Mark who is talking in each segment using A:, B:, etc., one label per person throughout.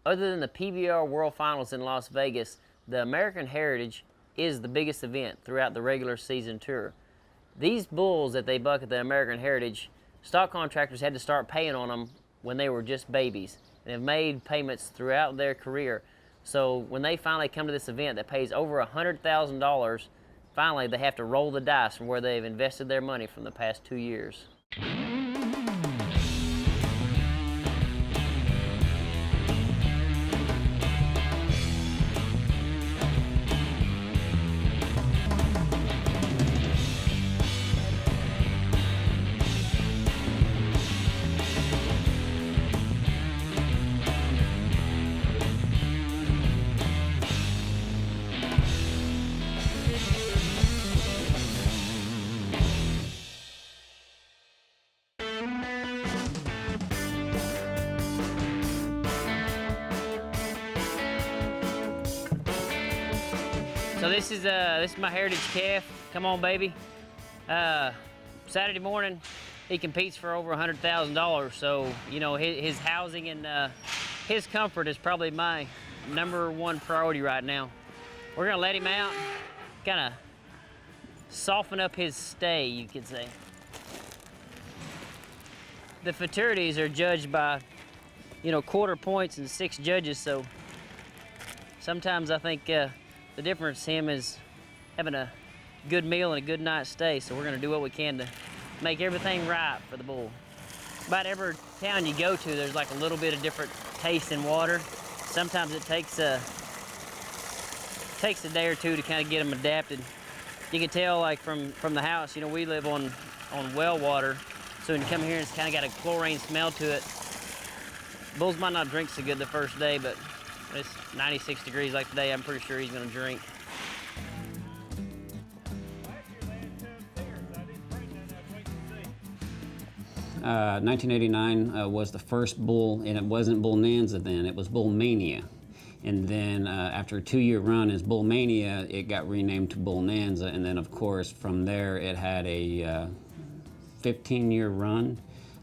A: Other than the PBR World Finals in Las Vegas, the American Heritage is the biggest event throughout the regular season tour. These bulls that they buck at the American Heritage, stock contractors had to start paying on them when they were just babies, and have made payments throughout their career. So when they finally come to this event that pays over $100,000, finally they have to roll the dice from where they've invested their money from the past 2 years. So this is my Heritage calf. Come on, baby. Saturday morning, he competes for over $100,000. So, you know, his housing and his comfort is probably my #1 priority right now. We're gonna let him out, kind of soften up his stay, you could say. The Futurities are judged by, you know, quarter points and 6 judges. So sometimes I think the difference in him is having a good meal and a good night's stay. So we're gonna do what we can to make everything right for the bull. About every town you go to, there's like a little bit of different taste in water. Sometimes it takes a day or two to kind of get them adapted. You can tell, like from the house, you know, we live on well water, so when you come here, it's kind of got a chlorine smell to it. Bulls might not drink so good the first day, but it's 96 degrees like today, I'm pretty sure he's gonna drink.
B: Uh, 1989 was the first bull, and it wasn't Bull Nanza then, it was Bull Mania. And then after a 2-year run as Bull Mania, it got renamed to Bull Nanza, and then of course from there it had a 15-year run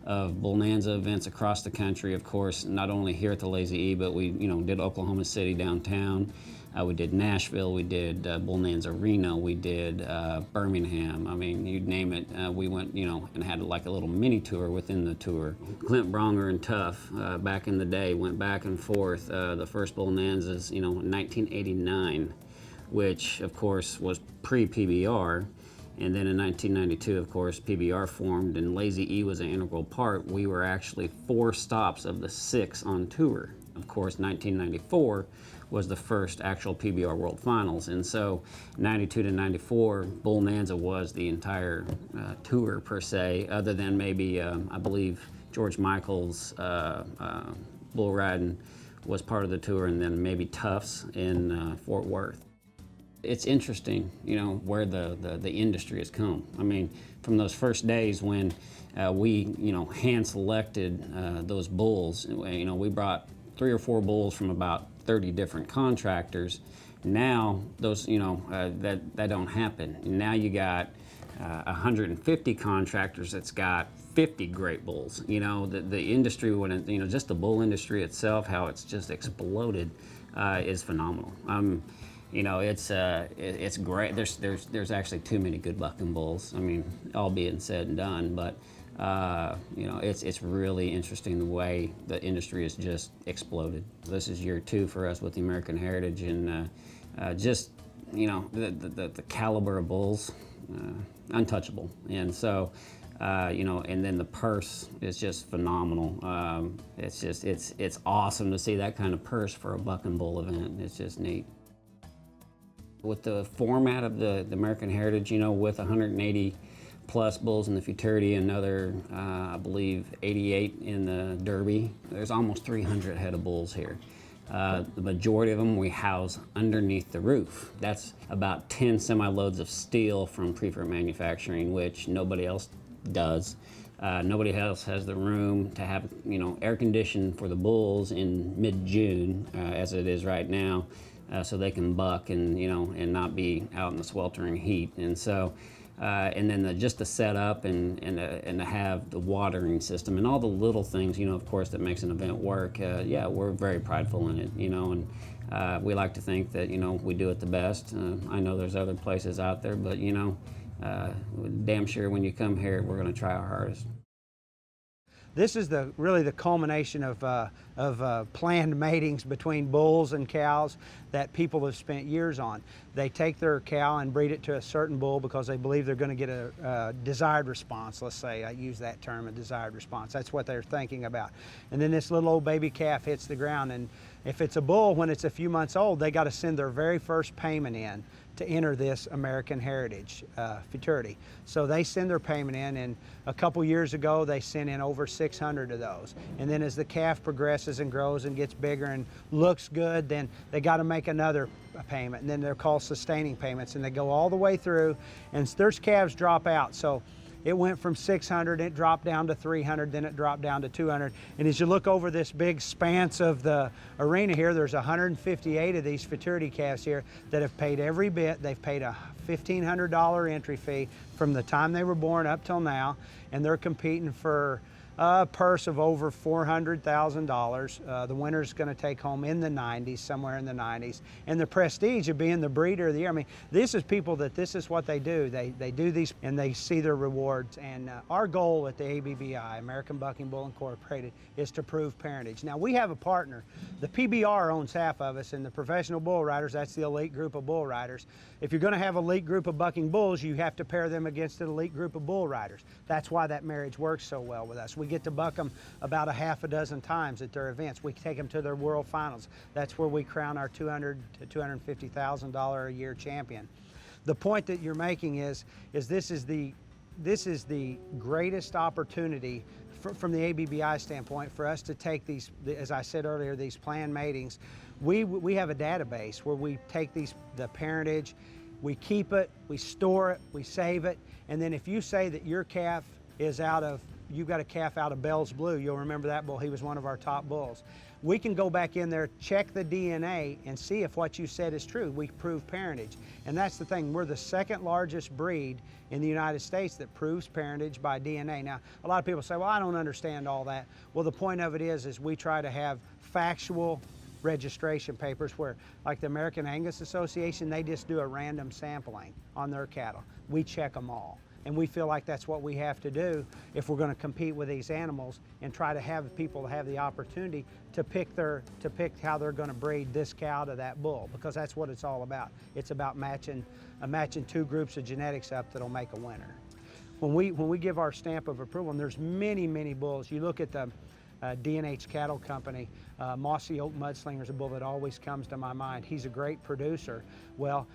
B: of Bull Nanza events across the country. Of course, not only here at the Lazy E, but we did Oklahoma City downtown. We did Nashville, we did Bull Nanza Reno, we did Birmingham. I mean, you'd name it. We went, and had like a little mini tour within the tour. Clint Bronger and Tuff, back in the day, went back and forth. The first Bull Nanzas, in 1989, which of course was pre-PBR. And then in 1992, of course, PBR formed, and Lazy E was an integral part. We were actually 4 stops of the 6 on tour. Of course, 1994 was the first actual PBR World Finals, and so 92 to 94, Bull Nanza was the entire tour per se, other than maybe, I believe, George Michael's bull riding was part of the tour, and then maybe Tufts in Fort Worth. It's interesting, where the industry has come. I mean, from those first days when we, hand selected those bulls. We brought 3 or 4 bulls from about 30 different contractors. Now those, that don't happen. Now you got 150 contractors that's got 50 great bulls. The industry, when just the bull industry itself, how it's just exploded, is phenomenal. It's great. There's actually too many good bucking bulls. I mean, all being said and done, but it's really interesting the way the industry has just exploded. This is year 2 for us with the American Heritage, and the caliber of bulls, untouchable. And so, and then the purse is just phenomenal. It's awesome to see that kind of purse for a bucking bull event. It's just neat. With the format of the American Heritage, with 180 plus bulls in the Futurity, another, I believe, 88 in the Derby, there's almost 300 head of bulls here. The majority of them we house underneath the roof. That's about 10 semi-loads of steel from Preferred Manufacturing, which nobody else does. Nobody else has the room to have, air conditioned for the bulls in mid-June, as it is right now. So they can buck and and not be out in the sweltering heat. And so And then just the setup and to have the watering system and all the little things, of course, that makes an event work. Yeah, we're very prideful in it, and we like to think that, we do it the best. I know there's other places out there, but, damn sure when you come here, we're going to try our hardest.
C: This is really the culmination of planned matings between bulls and cows that people have spent years on. They take their cow and breed it to a certain bull because they believe they're going to get a desired response. Let's say I use that term, a desired response. That's what they're thinking about. And then this little old baby calf hits the ground, and if it's a bull, when it's a few months old, they got to send their very first payment in to enter this American Heritage Futurity. So they send their payment in, and a couple years ago they sent in over 600 of those. And then as the calf progresses and grows and gets bigger and looks good, then they got to make another payment, and then they're called sustaining payments, and they go all the way through, and there's calves drop out. So it went from 600, it dropped down to 300, then it dropped down to 200. And as you look over this big expanse of the arena here, there's 158 of these Futurity calves here that have paid every bit. They've paid a $1,500 entry fee from the time they were born up till now, and they're competing for a purse of over $400,000. The winner's going to take home in the 90s, somewhere in the 90s, and the prestige of being the breeder of the year. I mean, this is people that this is what they do. They do these and they see their rewards. And our goal at the ABBI, American Bucking Bull Incorporated, is to prove parentage. Now we have a partner. The PBR owns half of us, and the professional bull riders, that's the elite group of bull riders. If you're going to have an elite group of bucking bulls, you have to pair them against an elite group of bull riders. That's why that marriage works so well with us. We get to buck them about a half a dozen times at their events. We take them to their world finals. That's where we crown our $200,000 to $250,000 a year champion. The point that you're making is this is the greatest opportunity from the ABBI standpoint for us to take these, as I said earlier, these planned matings. We have a database where we take the parentage, we keep it, we store it, we save it, and then if you say that your calf is you've got a calf out of Bell's Blue, you'll remember that bull, he was one of our top bulls. We can go back in there, check the DNA, and see if what you said is true. We prove parentage. And that's the thing, we're the second largest breed in the United States that proves parentage by DNA. Now, a lot of people say, well, I don't understand all that. Well, the point of it is we try to have factual registration papers where, like the American Angus Association, they just do a random sampling on their cattle. We check them all. And we feel like that's what we have to do if we're going to compete with these animals and try to have people have the opportunity to pick how they're going to breed this cow to that bull, because that's what it's all about. It's about matching two groups of genetics up that'll make a winner. When we give our stamp of approval, and there's many bulls. You look at the D&H Cattle Company, Mossy Oak Mudslinger's a bull that always comes to my mind. He's a great producer. Well,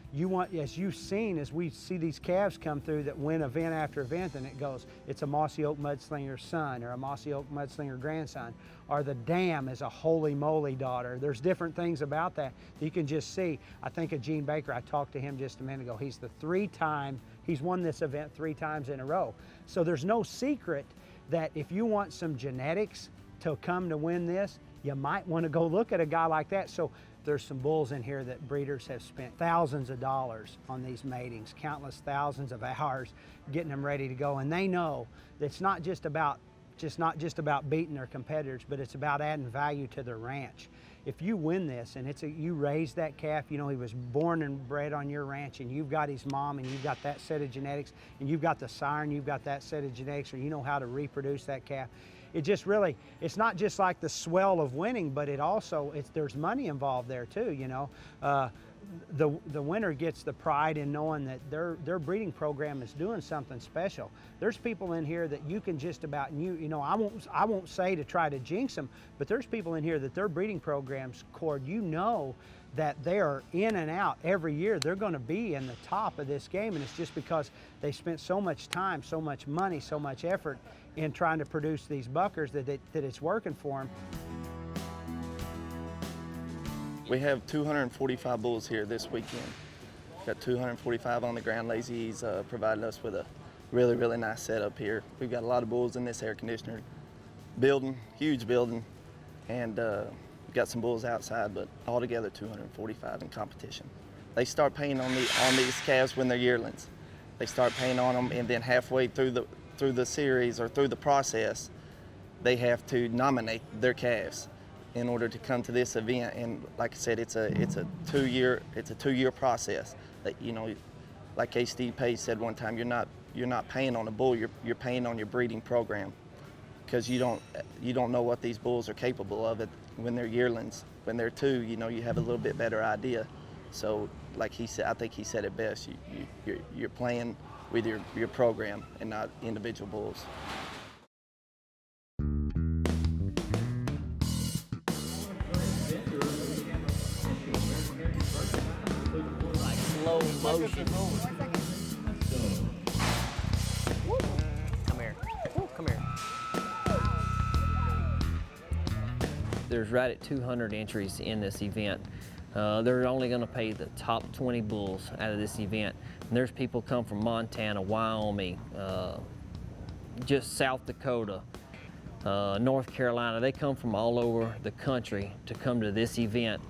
C: as you've seen, as we see these calves come through that win event after event, and it's a Mossy Oak Mudslinger son or a Mossy Oak Mudslinger grandson, or the dam is a Holy Moly daughter. There's different things about that you can just see. I think of Gene Baker. I talked to him just a minute ago. He's won this event 3 times in a row. So there's no secret that if you want some genetics to come to win this, you might want to go look at a guy like that. So there's some bulls in here that breeders have spent thousands of dollars on these matings, countless thousands of hours getting them ready to go. And they know that it's not just about beating their competitors, but it's about adding value to their ranch. If you win this and you raise that calf, he was born and bred on your ranch, and you've got his mom and you've got that set of genetics, and you've got the sire and you've got that set of genetics, or you know how to reproduce that calf. It's not just like the swell of winning, but there's money involved there too, The winner gets the pride in knowing that their breeding program is doing something special. There's people in here that you can just about, I won't say to try to jinx them, but there's people in here that their breeding programs, Cord, that they are in and out every year. They're going to be in the top of this game, and it's just because they spent so much time, so much money, so much effort in trying to produce these buckers that it's working for them.
D: We have 245 bulls here this weekend. Got 245 on the ground. Lazy's provided us with a really, really nice setup here. We've got a lot of bulls in this air conditioner building, huge building, and we've got some bulls outside, but altogether 245 in competition. They start paying on these calves when they're yearlings. they start paying on them, and then halfway through the series or through the process, they have to nominate their calves in order to come to this event. And like I said, it's a 2-year process. That, you know, like Steve Page said one time, you're not paying on a bull, you're paying on your breeding program, because you don't know what these bulls are capable of when they're yearlings. When they're 2, you know, you have a little bit better idea. So like he said, I think he said it best, you're playing with your program and not individual bulls.
A: Like slow motion. Come here. Come here. There's right at 200 entries in this event. They're only going to pay the top 20 bulls out of this event. And there's people come from Montana, Wyoming, just South Dakota, North Carolina. They come from all over the country to come to this event.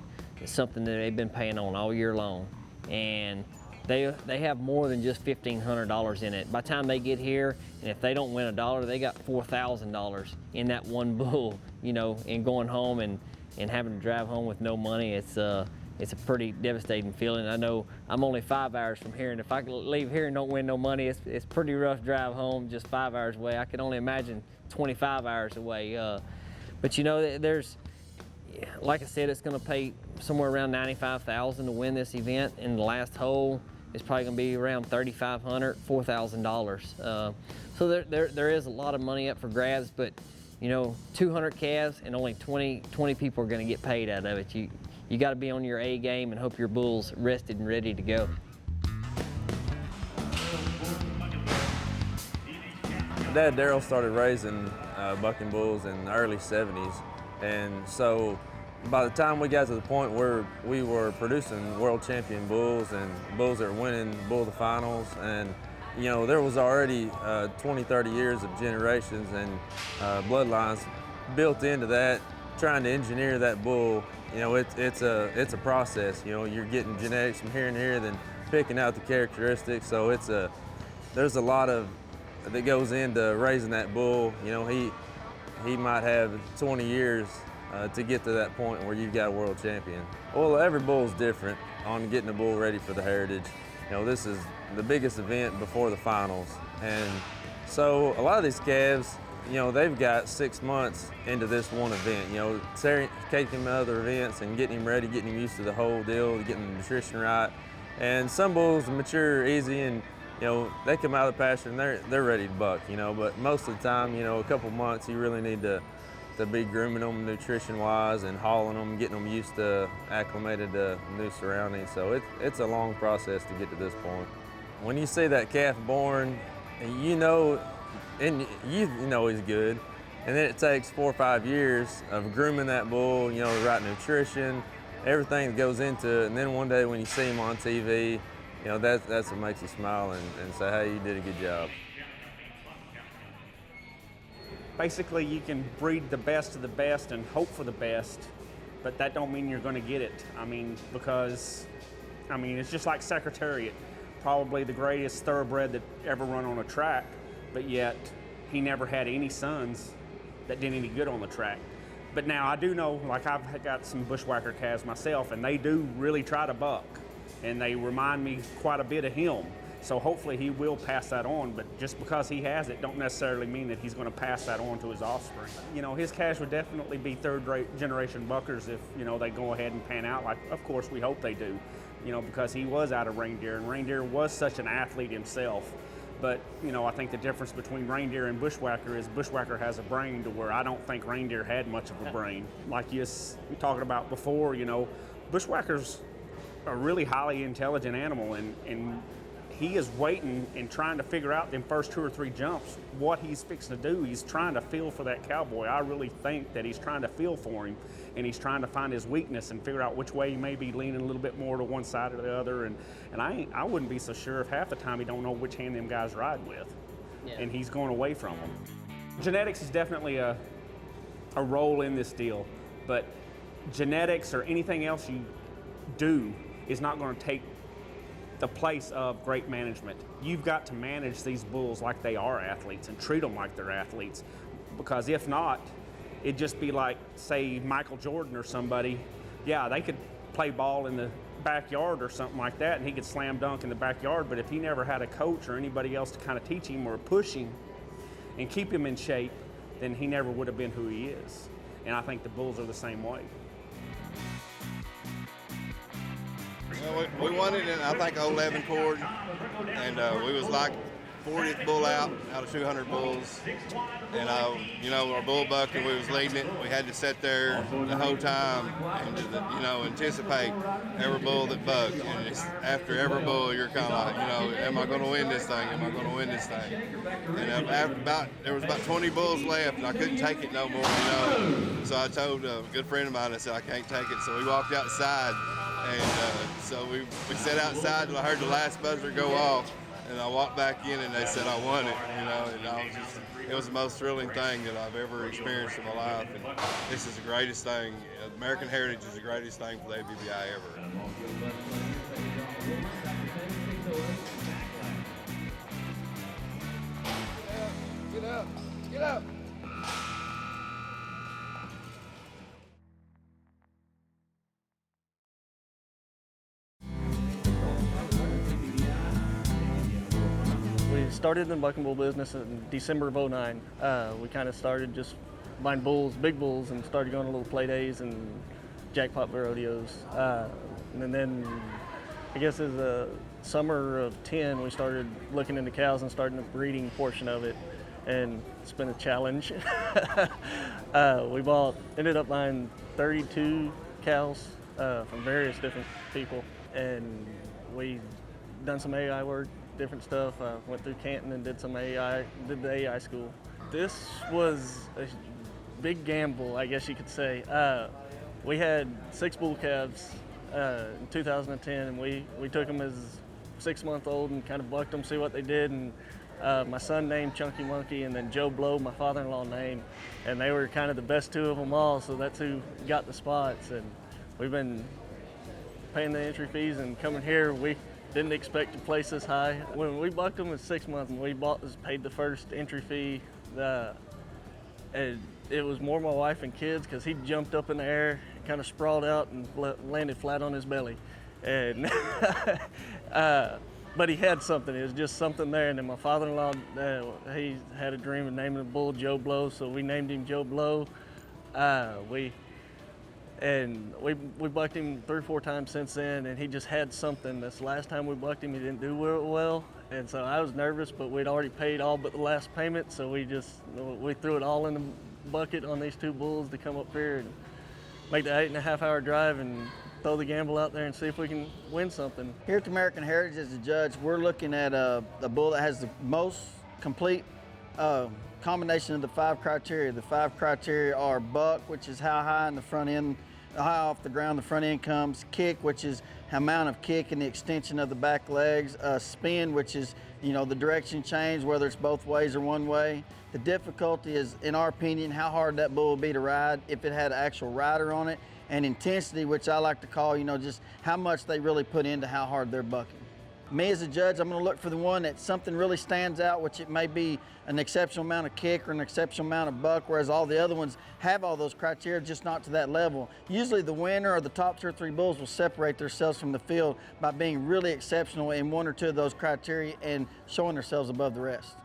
A: It's something that they've been paying on all year long. And they have more than just $1,500 in it. By the time they get here, and if they don't win $1, they got $4,000 in that one bull, you know, and going home and having to drive home with no money. It's a pretty devastating feeling. I know I'm only 5 hours from here, and if I leave here and don't win no money, it's pretty rough drive home just 5 hours away. I can only imagine 25 hours away. But you know, there's, like I said, it's going to pay somewhere around $95,000 to win this event, and the last hole is probably going to be around $3,500, $4,000. So there is a lot of money up for grabs, but you know, 200 calves and only 20 people are going to get paid out of it. You got to be on your A game and hope your bull's rested and ready to go.
E: My dad Daryl started raising bucking bulls in the early 70s, and so by the time we got to the point where we were producing world champion bulls and bulls that were winning bull the finals, and you know, there was already 20, 30 years of generations and bloodlines built into that, trying to engineer that bull. You know, it's a process. You know, you're getting genetics from here and here, then picking out the characteristics. So there's a lot that goes into raising that bull. You know, he might have 20 years to get to that point where you've got a world champion. Well, every bull's different on getting a bull ready for the heritage. You know, this is the biggest event before the finals. And so a lot of these calves, you know, they've got 6 months into this one event, you know, taking him to other events and getting him ready, getting him used to the whole deal, getting the nutrition right. And some bulls mature easy and, you know, they come out of the pasture and they're ready to buck, you know, but most of the time, you know, a couple months you really need to be grooming them nutrition-wise and hauling them, getting them used to, acclimated to new surroundings. So it's a long process to get to this point. When you see that calf born, you know, and you know he's good. And then it takes 4 or 5 years of grooming that bull, you know, the right nutrition, everything that goes into it. And then one day when you see him on TV, you know, that's what makes you smile and say, hey, you did a good job.
F: Basically, you can breed the best of the best and hope for the best, but that don't mean you're going to get it. I mean, because, I mean, it's just like Secretariat, probably the greatest thoroughbred that ever run on a track, but yet he never had any sons that did any good on the track. But now I do know, like I've got some bushwhacker calves myself, and they do really try to buck, and they remind me quite a bit of him. So hopefully he will pass that on, but just because he has it don't necessarily mean that he's going to pass that on to his offspring. You know, his calves would definitely be third-generation buckers if, you know, they go ahead and pan out, like of course we hope they do, you know, because he was out of Reindeer, and Reindeer was such an athlete himself. But, you know, I think the difference between Reindeer and Bushwhacker is Bushwhacker has a brain to where I don't think Reindeer had much of a brain. Like you were talking about before, you know, Bushwhacker's a really highly intelligent animal, and he is waiting and trying to figure out them first 2 or 3 jumps what he's fixing to do. He's trying to feel for that cowboy. I really think that he's trying to feel for him, and he's trying to find his weakness and figure out which way he may be leaning a little bit more to one side or the other. And I wouldn't be so sure if half the time he don't know which hand them guys ride with, and he's going away from them. Genetics is definitely a role in this deal, but genetics or anything else you do is not going to take the place of great management. You've got to manage these bulls like they are athletes and treat them like they're athletes, because if not, it'd just be like, say, Michael Jordan or somebody. Yeah, they could play ball in the backyard or something like that, and he could slam dunk in the backyard, but if he never had a coach or anybody else to kind of teach him or push him and keep him in shape, then he never would have been who he is. And I think the bulls are the same way.
G: Well, we won it in, I think, 11 cord, and we was like 40th bull out of 200 bulls. And, you know, our bull buck, and we was leading it. We had to sit there the whole time and, you know, anticipate every bull that bucked. And it's, after every bull, you're kind of like, you know, am I going to win this thing? Am I going to win this thing? And there was about 20 bulls left, and I couldn't take it no more, you know. So I told a good friend of mine, I said, I can't take it. So we walked outside, and so we sat outside until I heard the last buzzer go off. And I walked back in, and they said I won it, you know, and it was the most thrilling thing that I've ever experienced in my life. And this is the greatest thing. American Heritage is the greatest thing for the ABBI ever. Get up, get up.
H: Started in the bucking bull business in December of '09. We kind of started just buying bulls, big bulls, and started going to little play days and jackpot rodeos. And then I guess as a summer of 10, we started looking into cows and starting the breeding portion of it. And it's been a challenge. We ended up buying 32 cows from various different people. And we done some AI work, different stuff. Went through Canton and did the AI school. This was a big gamble, I guess you could say. We had 6 bull calves in 2010, and we took them as 6-month-old and kind of bucked them, see what they did. And my son named Chunky Monkey, and then Joe Blow, my father-in-law, named, and they were kind of the best 2 of them all, so that's who got the spots. And we've been paying the entry fees and coming here. We didn't expect to place this high. When we bucked them at 6 months and we paid the first entry fee, it was more my wife and kids, because he jumped up in the air, kind of sprawled out and landed flat on his belly. And but he had something. It was just something there. And then my father-in-law, he had a dream of naming the bull Joe Blow, so we named him Joe Blow. We bucked him 3 or 4 times since then, and he just had something. This last time we bucked him, he didn't do well, and so I was nervous, but we'd already paid all but the last payment, so we threw it all in the bucket on these 2 bulls to come up here and make the 8.5-hour drive and throw the gamble out there and see if we can win something.
I: Here at the American Heritage, as a judge, we're looking at a bull that has the most complete combination of the 5 criteria. The 5 criteria are buck, which is how high in the front end, high off the ground the front end comes; kick, which is amount of kick and the extension of the back legs; spin, which is, you know, the direction change, whether it's both ways or one way. The difficulty is, in our opinion, how hard that bull would be to ride if it had an actual rider on it; and intensity, which I like to call, you know, just how much they really put into how hard they're bucking. Me as a judge, I'm going to look for the one that something really stands out, which it may be an exceptional amount of kick or an exceptional amount of buck, whereas all the other ones have all those criteria, just not to that level. Usually the winner or the top 2 or 3 bulls will separate themselves from the field by being really exceptional in 1 or 2 of those criteria and showing themselves above the rest.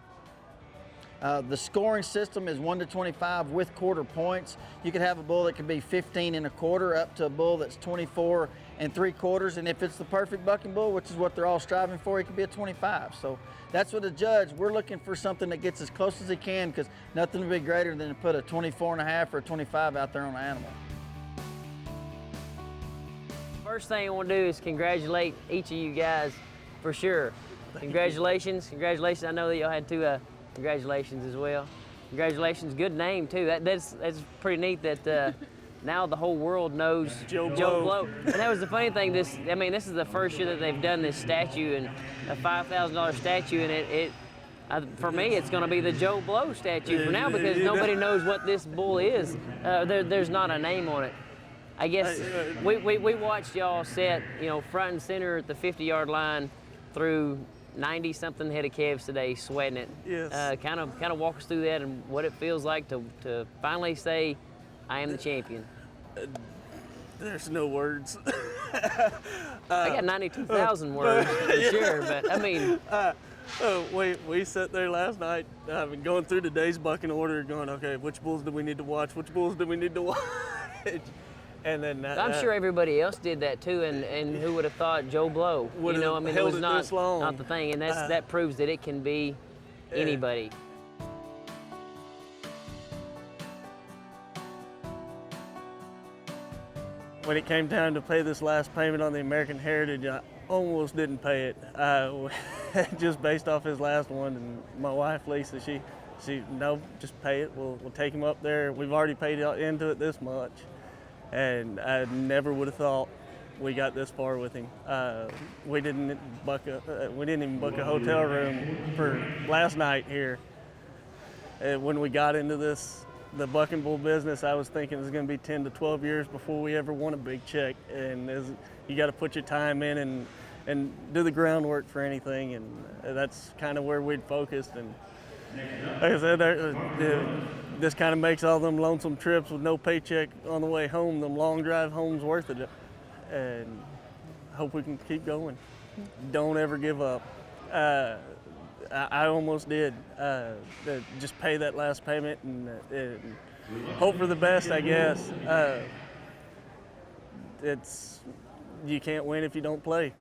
I: The scoring system is 1 to 25 with quarter points. You could have a bull that could be 15 1/4 up to a bull that's 24 3/4, and if it's the perfect bucking bull, which is what they're all striving for, it could be a 25. So that's what a judge, we're looking for something that gets as close as he can, because nothing would be greater than to put a 24 1/2 or a 25 out there on an animal.
A: First thing I want to do is congratulate each of you guys, for sure. Congratulations, congratulations. I know that y'all had 2 congratulations as well. Congratulations, good name too. That's pretty neat that now the whole world knows Joe Blow. And that was the funny thing. This is the first year that they've done this statue, and a $5,000 statue, and for me, it's going to be the Joe Blow statue for now, because nobody knows what this bull is. There's not a name on it. I guess we watched y'all set, you know, front and center at the 50-yard line through 90 something head of calves today, sweating it.
H: Yes.
A: Kind of walk us through that and what it feels like to finally say, I am the champion.
H: There's no words.
A: I got 92,000 words for sure, but I mean,
H: we sat there last night, going through the day's bucking order, going, okay, which bulls do we need to watch? Which bulls do we need to watch? And then
A: I'm sure everybody else did that too, and who would have thought Joe Blow? You
H: Would've
A: know, I mean, it
H: held
A: was
H: it
A: not
H: this long.
A: the thing, and that proves that it can be anybody.
H: When it came time to pay this last payment on the American Heritage, I almost didn't pay it, just based off his last one. And my wife Lisa, she no, just pay it. We'll take him up there. We've already paid into it this much, and I never would have thought we got this far with him. We didn't even book a hotel room for last night here. When we got into the bucking bull business, I was thinking it was going to be 10 to 12 years before we ever won a big check. And you got to put your time in and do the groundwork for anything, and that's kind of where we'd focused. And like I said, this kind of makes all them lonesome trips with no paycheck on the way home, them long drive homes, worth it. And hope we can keep going. Don't ever give up. I almost did. Just pay that last payment and hope for the best, I guess. You can't win if you don't play.